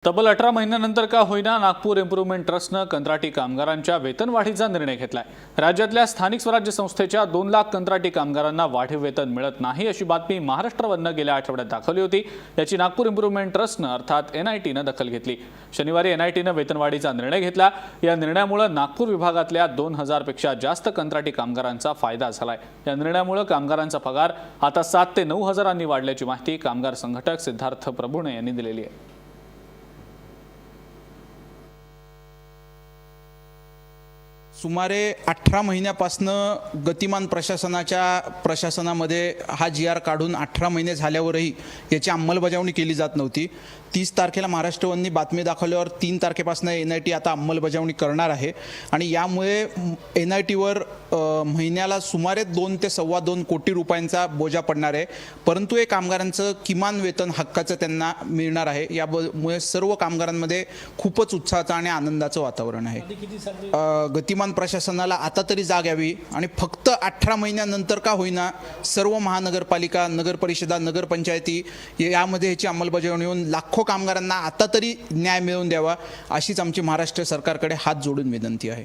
तब्बल 18 महिन्यानंतर का होईना नागपूर इम्प्रूव्हमेंट ट्रस्टनं कंत्राटी कामगारांच्या वेतनवाढीचा निर्णय घेतलाय। राज्यातल्या स्थानिक स्वराज्य संस्थेच्या 2 लाख कंत्राटी कामगारांना वाढीव वेतन मिळत नाही अशी बातमी महाराष्ट्रावरनं गेल्या आठवड्यात दाखवली होती। याची नागपूर इम्प्रूव्हमेंट ट्रस्टनं अर्थात NITनं दखल घेतली। शनिवारी NITनं वेतनवाढीचा निर्णय घेतला। या निर्णयामुळे नागपूर विभागातल्या 2000 पेक्षा जास्त कंत्राटी कामगारांचा फायदा झालाय। या निर्णयामुळे कामगारांचा पगार आता 7 ते 9 हजारांनी वाढल्याची माहिती कामगार संघटक सिद्धार्थ प्रभुणे यांनी दिलेली आहे। सुमारे 18 महिन्यापासून गतिमान प्रशासनामध्ये हा GR काढून 18 महिने झाल्यावरही याची अंमलबजावणी केली जात नव्हती। 30 तारखेला महाराष्ट्रवननी बातमी दाखवल्यावर 3 तारखेपासून NIT आता अंमलबजावणी करणार आहे आणि यामुळे NITवर महिन्याला सुमारे 2 ते 2.25 कोटी रुपयांचा बोजा पडणार आहे। परंतु हे कामगारांचं किमान वेतन हक्काचं त्यांना मिळणार आहे। यामुळे सर्व कामगारांमध्ये खूपच उत्साहाचं आणि आनंदाचं वातावरण आहे। गतिमान प्रशासनाला आता तरी जाग यावी आणि फक्त 18 महिन्यानंतर का होईना सर्व महानगरपालिका, नगरपरिषदा, नगरपंचायती यामध्ये ह्याची अंमलबजावणी होऊन लाखो कामगारांना आता तरी न्याय मिळवून द्यावा अशीच आमची महाराष्ट्र सरकारकडे हात जोडून विनंती आहे।